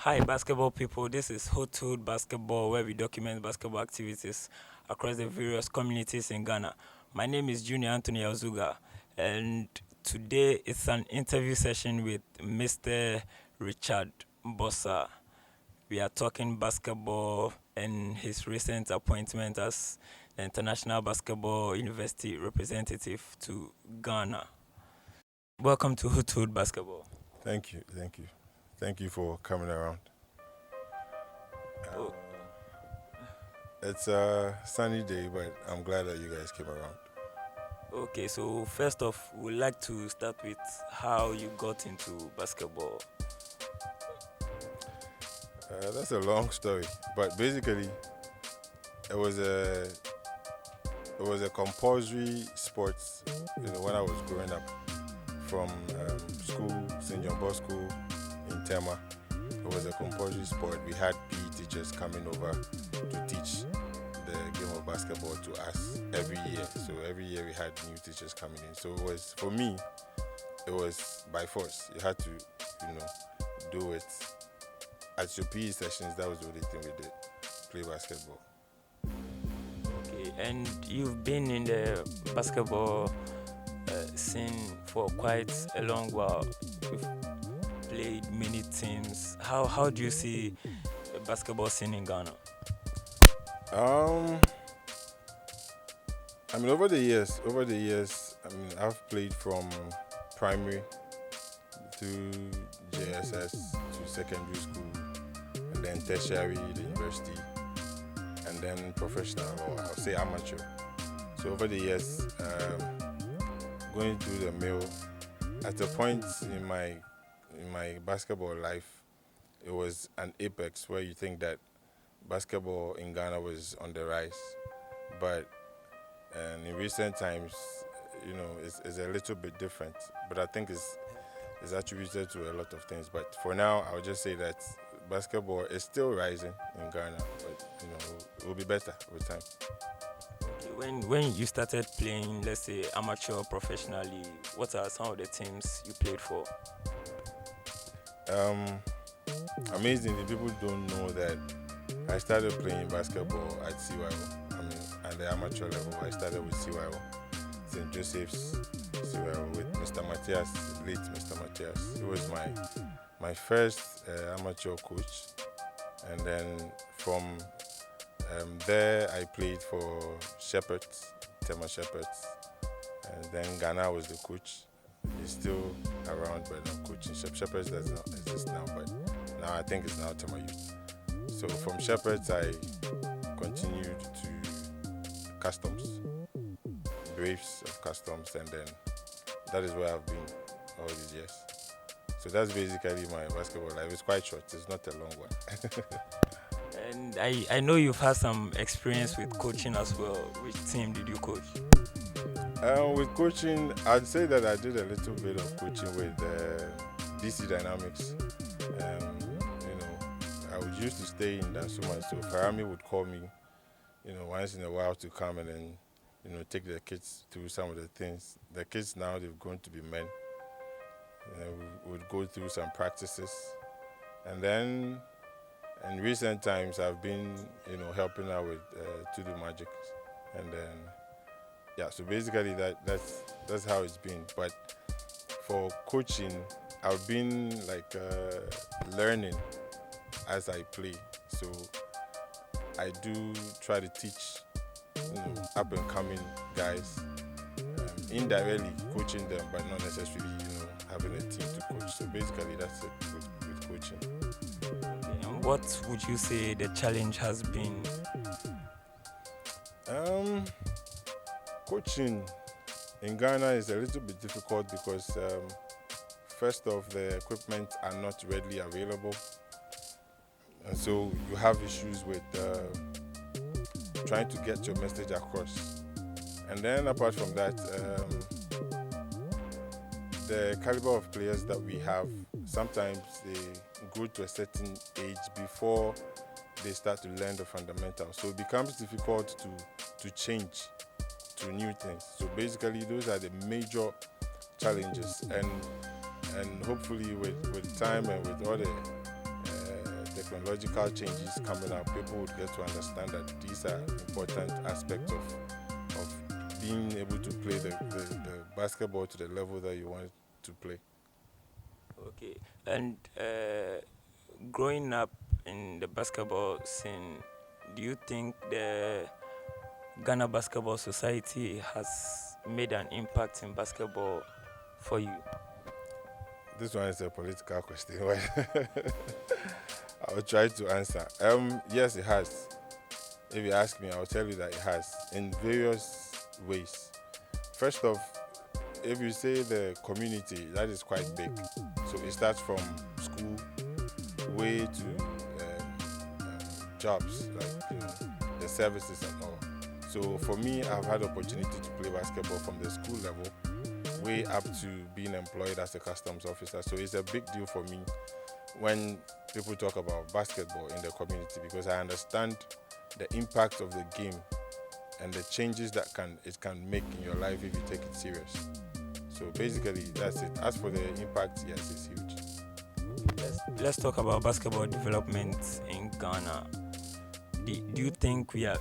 Hi, basketball people. This is Hood Basketball, where we document basketball activities across the various communities in Ghana. My name is Junior Anthony Azuga, and today it's an interview session with Mr. Richard Borsah. We are talking basketball and his recent appointment as the International Basketball University representative to Ghana. Welcome to Hood Basketball. Thank you for coming around. Oh, It's a sunny day, but I'm glad that you guys came around. Okay, so first off, we'd like to start with how you got into basketball. That's a long story, but basically, it was a it was a compulsory sports. When I was growing up, from school, St. John Bosco in Tema, it was a compulsory sport. We had PE teachers coming over to teach the game of basketball to us every year. So every year we had new teachers coming in. So it was for me, it was by force. You had to, do it at your PE sessions. That was the only thing we did: play basketball. Okay, and you've been in the basketball scene for quite a long while. You've played many teams. How do you see the basketball scene in Ghana? Um, over the years, I've played from primary through JSS to secondary school, and then tertiary, the university, and then professional, or I'll say amateur. So over the years, going through the mill, at a point in my basketball life, it was an apex where you think that basketball in Ghana was on the rise, but in recent times, it's a little bit different. But I think it's attributed to a lot of things. But for now, I'll just say that basketball is still rising in Ghana, but it will be better with time. Okay, when you started playing, let's say amateur or professionally, what are some of the teams you played for? Um, Amazingly, people don't know that I started playing basketball at CYO. At the amateur level, I started with CYO, St. Joseph's CYO, with Mr. Matthias, late Mr. Matthias. He was my first amateur coach, and then from there I played for Shepherds, Tema Shepherds, and then Ghana was the coach. He's still around, but not coaching. Shepherds does not exist now, but now I think it's now Tema Youth. So from Shepherds, I continued to Customs, Braves of Customs, and then that is where I've been all these years. So that's basically my basketball life. It's quite short. It's not a long one. And I know you've had some experience with coaching as well. Which team did you coach? With coaching, I'd say that I did a little bit of coaching with DC Dynamics. I was used to stay in Dansuma, so Farami would call me, once in a while to come and then, take the kids through some of the things. The kids now, they've grown to be men. We would go through some practices. And then in recent times, I've been, helping out with To Do Magic. And then, yeah, so basically that's how it's been. But for coaching, I've been learning as I play. So I do try to teach, up and coming guys, indirectly coaching them, but not necessarily, having a team to coach. So basically, that's it with coaching. And what would you say the challenge has been? Um, Coaching in Ghana is a little bit difficult because, first off, the equipment are not readily available, and so you have issues with trying to get your message across. And then apart from that, the caliber of players that we have, sometimes they grow to a certain age before they start to learn the fundamentals. So it becomes difficult to change to new things. So basically, those are the major challenges, and hopefully with time and with all the when logical changes coming up, people would get to understand that these are important aspects of being able to play the basketball to the level that you want to play. Okay. And growing up in the basketball scene, do you think the Ghana Basketball Society has made an impact in basketball for you? This one is a political question. I'll try to answer. Yes, it has. If you ask me, I'll tell you that it has in various ways. First off, if you say the community, that is quite big. So it starts from school way to jobs, like the services and all. So for me, I've had opportunity to play basketball from the school level way up to being employed as a customs officer. So it's a big deal for me when people talk about basketball in the community, because I understand the impact of the game and the changes that it can make in your life if you take it serious. So basically, that's it. As for the impact, yes, it's huge. Let's talk about basketball development in Ghana. Do you think we are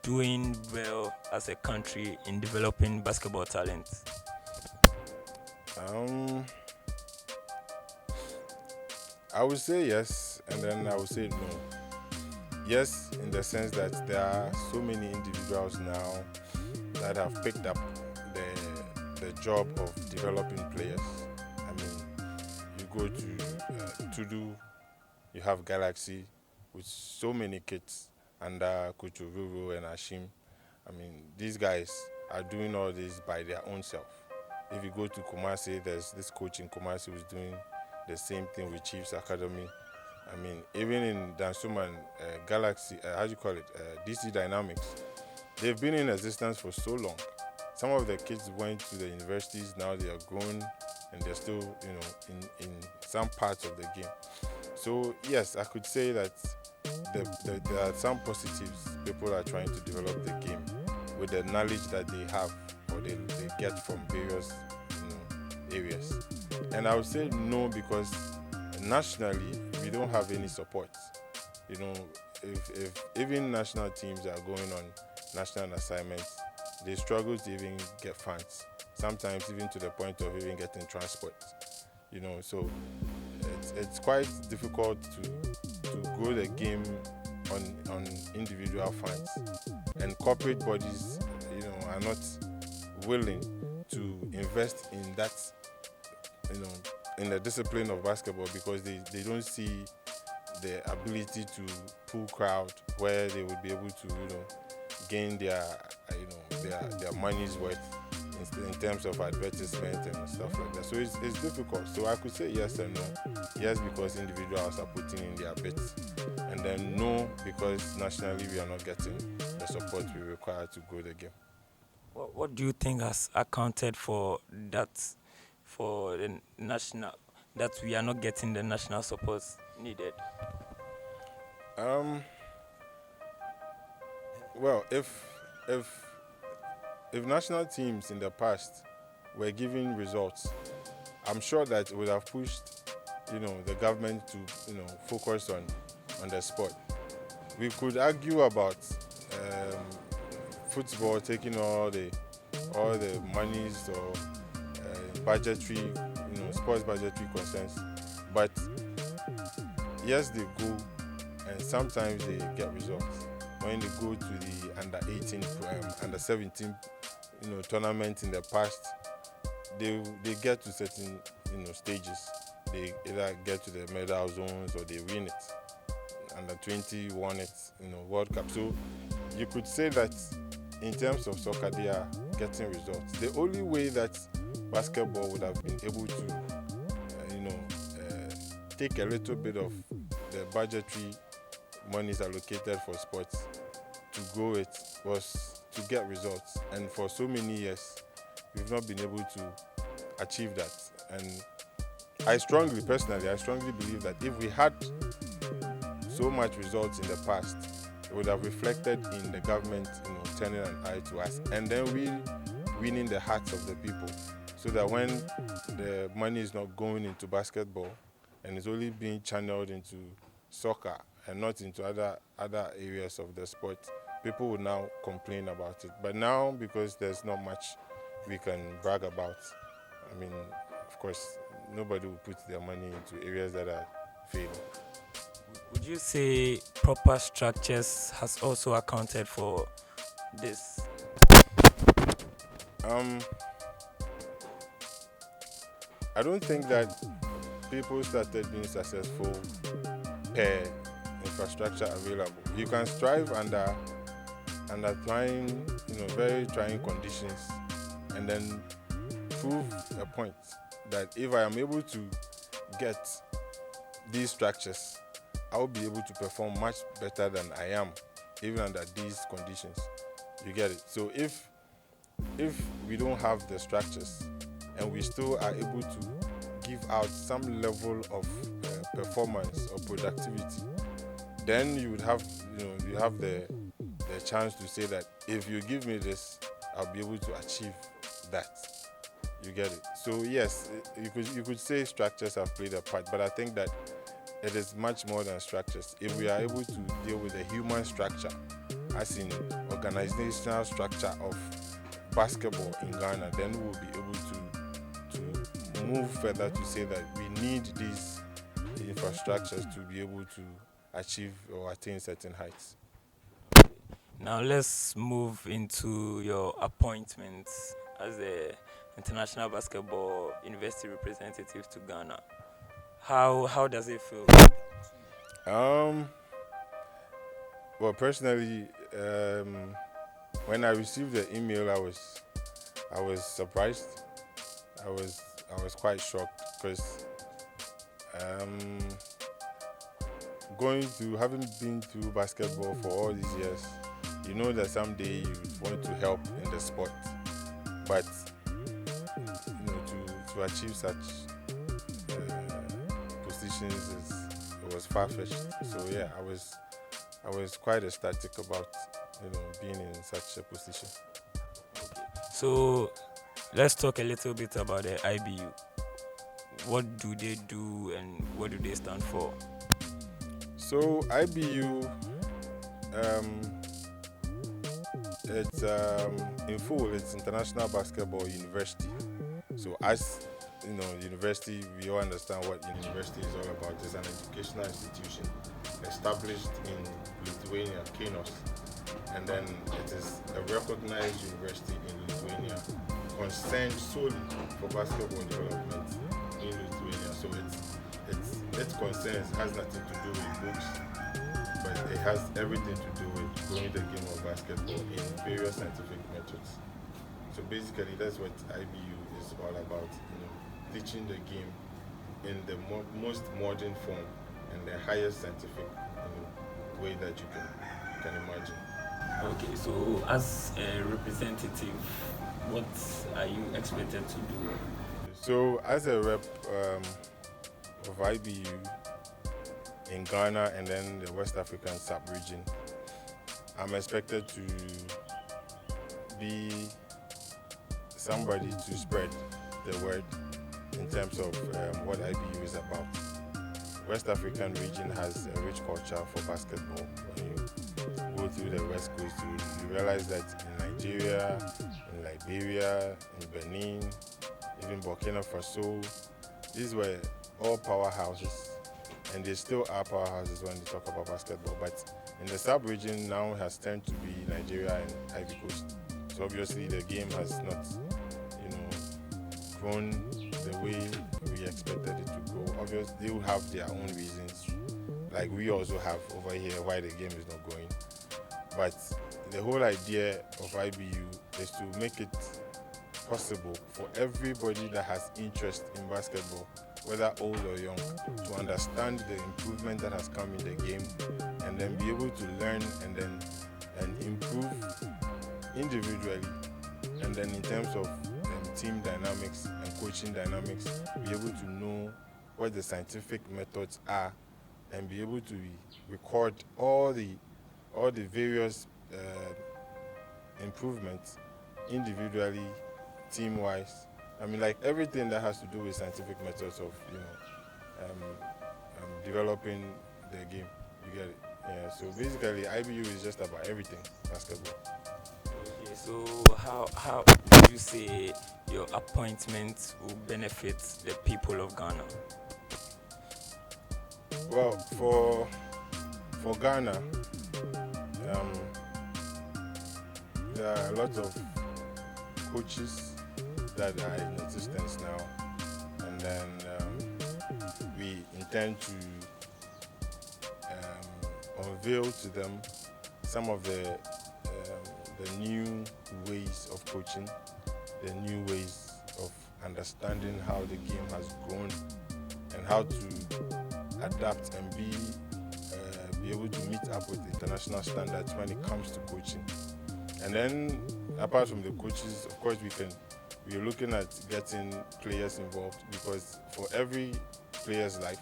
doing well as a country in developing basketball talent? I would say yes, and then I would say no. Yes, in the sense that there are so many individuals now that have picked up the job of developing players. I mean, you go to Tudu, you have Galaxy with so many kids under Coach Ruru and Ashim. I mean, these guys are doing all this by their own self. If you go to Kumasi, there's this coach in Kumasi who's doing the same thing with Chiefs Academy. I mean, even in Dansuman, Galaxy, DC Dynamics, they've been in existence for so long. Some of the kids went to the universities, now they are grown and they're still, in some parts of the game. So yes, I could say that there are some positives. People are trying to develop the game with the knowledge that they have or they get from various areas. And I would say no, because nationally we don't have any support. If even national teams are going on national assignments, they struggle to even get funds. Sometimes even to the point of even getting transport. So it's quite difficult to grow the game on individual funds, and corporate bodies, are not willing to invest in that, in the discipline of basketball, because they don't see the ability to pull crowd where they would be able to, gain their money's worth in terms of advertisement and stuff like that. So it's difficult. So I could say yes and no. Yes, because individuals are putting in their bits, and then no, because nationally we are not getting the support we require to grow the game. What do you think has accounted for that, for the national, that we are not getting the national support needed? Well, if national teams in the past were giving results, I'm sure that it would have pushed, the government to, focus on the sport. We could argue about football taking all the monies or budgetary, sports budgetary concerns, but yes, they go, and sometimes they get results. When they go to the under 18, under 17, tournament in the past, they get to certain, stages. They either get to the medal zones or they win it. Under 20 won it, World Cup. So you could say that in terms of soccer, they are getting results. The only way that basketball would have been able to, take a little bit of the budgetary monies allocated for sports to grow it was to get results. And for so many years, we've not been able to achieve that. And I strongly believe that if we had so much results in the past, it would have reflected in the government, turning an eye to us, and then we winning the hearts of the people, so that when the money is not going into basketball and it's only being channeled into soccer and not into other areas of the sport, people would now complain about it. But now, because there's not much we can brag about, I mean, of course, nobody will put their money into areas that are failing. Would you say proper structures has also accounted for this? I don't think that people started being successful per infrastructure available. You can strive under trying, very trying conditions, and then prove a point that if I am able to get these structures, I will be able to perform much better than I am, even under these conditions. You get it? So if we don't have the structures and we still are able to give out some level of performance or productivity, then you would have, you have the chance to say that if you give me this, I'll be able to achieve that. You get it? So yes, you could say structures have played a part, but I think that it is much more than structures. If we are able to deal with the human structure, as in organizational structure of basketball in Ghana, then we'll be able to move further to say that we need these infrastructures to be able to achieve or attain certain heights. Now let's move into your appointments as a international basketball university representative to Ghana. How does it feel? Well, personally, when I received the email, I was surprised. I was quite shocked because having been through basketball for all these years, you know that someday you want to help in the sport, but to achieve such positions it was far-fetched. So yeah, I was quite ecstatic about being in such a position. So let's talk a little bit about the IBU. What do they do and what do they stand for? So IBU, it's in full, it's International Basketball University. So as university, we all understand what university is all about. It's an educational institution established in Lithuania, Kainos, and then it is a recognized university in Lithuania, concerned solely for basketball development in Lithuania. So its concerns has nothing to do with books, but it has everything to do with growing the game of basketball in various scientific methods. So basically, that's what IBU is all about. Teaching the game in the most modern form and the highest scientific way that you can imagine. Okay, so as a representative, what are you expected to do? So as a rep of IBU in Ghana and then the West African sub-region, I'm expected to be somebody to spread the word in terms of what IBU is about. West African region has a rich culture for basketball. When you go through the West Coast, you realize that in Nigeria, in Liberia, in Benin, even Burkina Faso, these were all powerhouses, and they still are powerhouses when they talk about basketball. But in the sub-region now has turned to be Nigeria and Ivory Coast. So obviously the game has not, grown the way we expected it to grow. Obviously, they will have their own reasons, like we also have over here why the game is not growing. But the whole idea of IBU is to make it possible for everybody that has interest in basketball, whether old or young, to understand the improvement that has come in the game, and then be able to learn and improve individually, and then in terms of team dynamics and coaching dynamics, be able to know what the scientific methods are, and be able to record all the various improvements individually, team-wise. I mean, like everything that has to do with scientific methods of developing the game. You get it? Yeah. So basically, IBU is just about everything basketball. Okay, so how would you say your appointment will benefit the people of Ghana? Well, for Ghana, um, there are a lot of coaches that are in existence now, and then we intend to unveil to them some of the new ways of coaching, the new ways of understanding how the game has grown, and how to adapt and be able to meet up with international standards when it comes to coaching. And then, apart from the coaches, of course, we're looking at getting players involved, because for every player's life,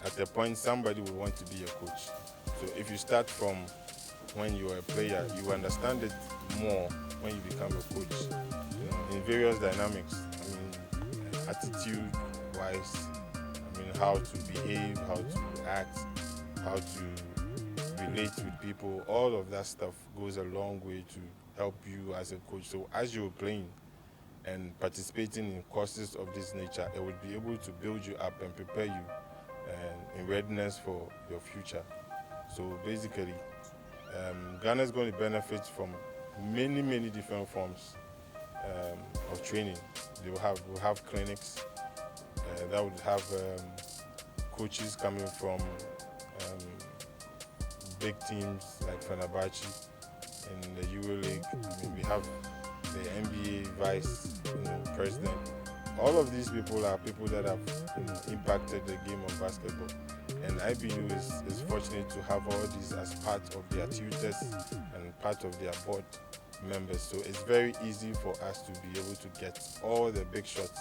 at a point somebody will want to be a coach. So if you start from when you are a player, you understand it more when you become a coach. In various dynamics. I mean, attitude wise. I mean, how to behave, how to act, how to relate with people. All of that stuff goes a long way to help you as a coach. So as you're playing and participating in courses of this nature, it would be able to build you up and prepare you in readiness for your future. So basically, Ghana is going to benefit from many different forms of training. We'll have clinics that would have coaches coming from big teams like Fenerbahce in the Euro League. I mean, we have the NBA vice president. All of these people are people that have impacted the game of basketball. And IBU is fortunate to have all these as part of their tutors and part of their board members. So it's very easy for us to be able to get all the big shots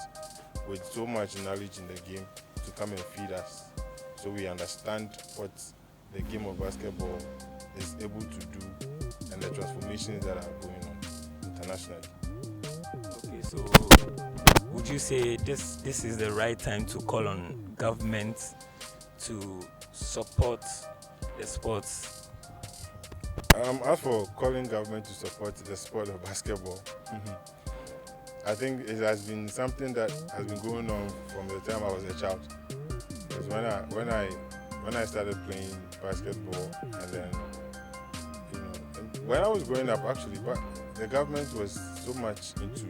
with so much knowledge in the game to come and feed us, so we understand what the game of basketball is able to do and the transformations that are going on internationally. Okay, so would you say this is the right time to call on government to support the sports? As for calling government to support the sport of basketball, I think it has been something that has been going on from the time I was a child. Because when I started playing basketball, and then when I was growing up, actually, but the government was so much into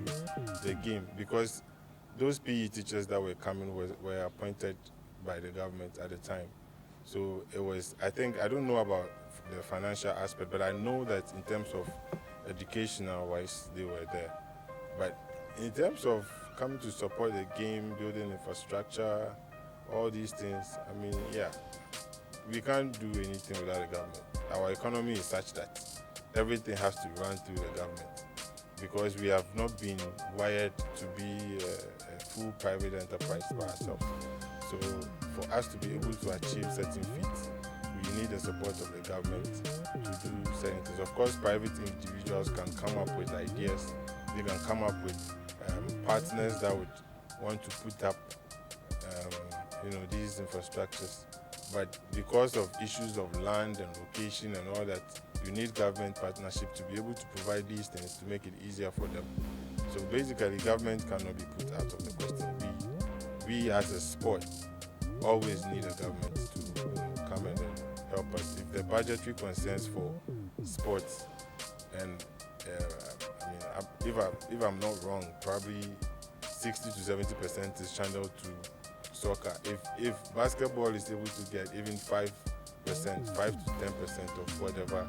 the game, because those PE teachers that were coming were appointed by the government at the time. So it was, I don't know about the financial aspect, but I know that in terms of educational wise, they were there. But in terms of coming to support the game, building infrastructure, all these things, I mean, yeah, we can't do anything without the government. Our economy is such that everything has to run through the government, because we have not been wired to be a full private enterprise by ourselves. So for us to be able to achieve certain feats, we need the support of the government to do certain things. Of course, private individuals can come up with ideas. They can come up with partners that would want to put up, these infrastructures. But because of issues of land and location and all that, you need government partnership to be able to provide these things to make it easier for them. So basically, government cannot be put out of the question. We as a sport always need a government to come and help us. If the budgetary concerns for sports, and if I'm not wrong, probably 60 to 70% is channeled to soccer. If basketball is able to get even 5%, 5 to 10% of whatever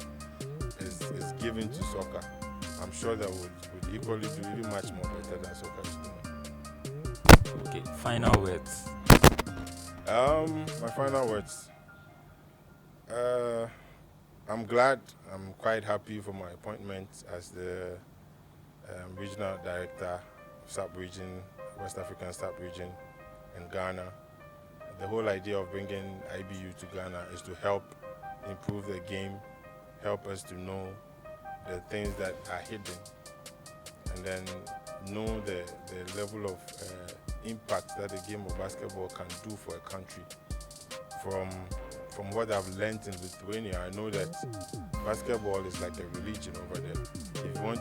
is given to soccer, I'm sure that would equally do even much more better than soccer is doing. Okay, final words. My final words. I'm glad. I'm quite happy for my appointment as the regional director of sub-region, West African sub-region in Ghana. The whole idea of bringing IBU to Ghana is to help improve the game, help us to know the things that are hidden, and then know the level of impact that the game of basketball can do for a country. From what I've learned in Lithuania, I know that basketball is like a religion over there. If you want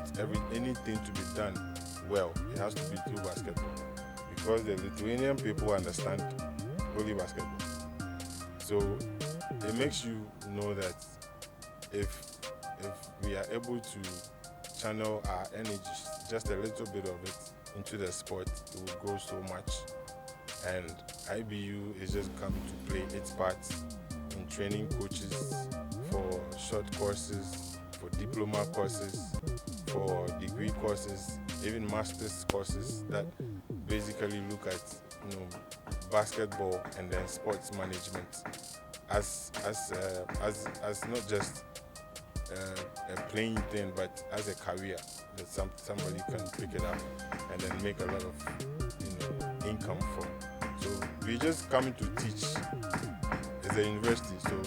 anything to be done well, it has to be through basketball, because the Lithuanian people understand only basketball. So it makes you know that if we are able to channel our energies, just a little bit of it, into the sport, it will grow so much. And IBU is just coming to play its part in training coaches for short courses, for diploma courses, for degree courses, even master's courses that basically look at basketball and then sports management as not just a playing thing, but as a career that somebody can pick it up and then make a lot of income from. So we're just coming to teach. It's a university, so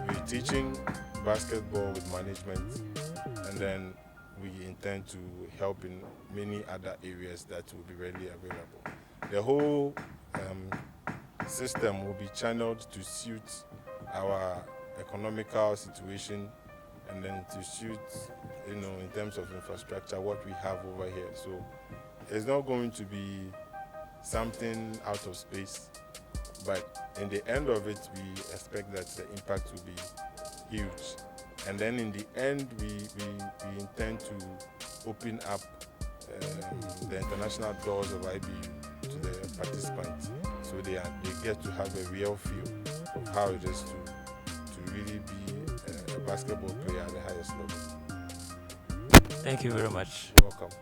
we're teaching basketball with management, and then we intend to help in many other areas that will be readily available. The whole system will be channeled to suit our economical situation, and then to suit, in terms of infrastructure, what we have over here. So it's not going to be something out of space, but in the end of it, we expect that the impact will be huge. And then in the end, we intend to open up the international doors of IBU to the participants, so they get to have a real feel of how it is to really be a basketball player at the highest level. Thank you very much. You're welcome.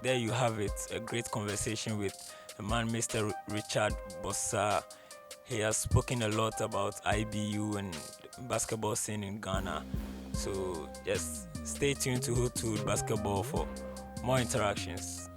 There you have it, a great conversation with the man, Mr. Richard Borsah. He has spoken a lot about IBU and basketball scene in Ghana. So just stay tuned to Hood Basketball for more interactions.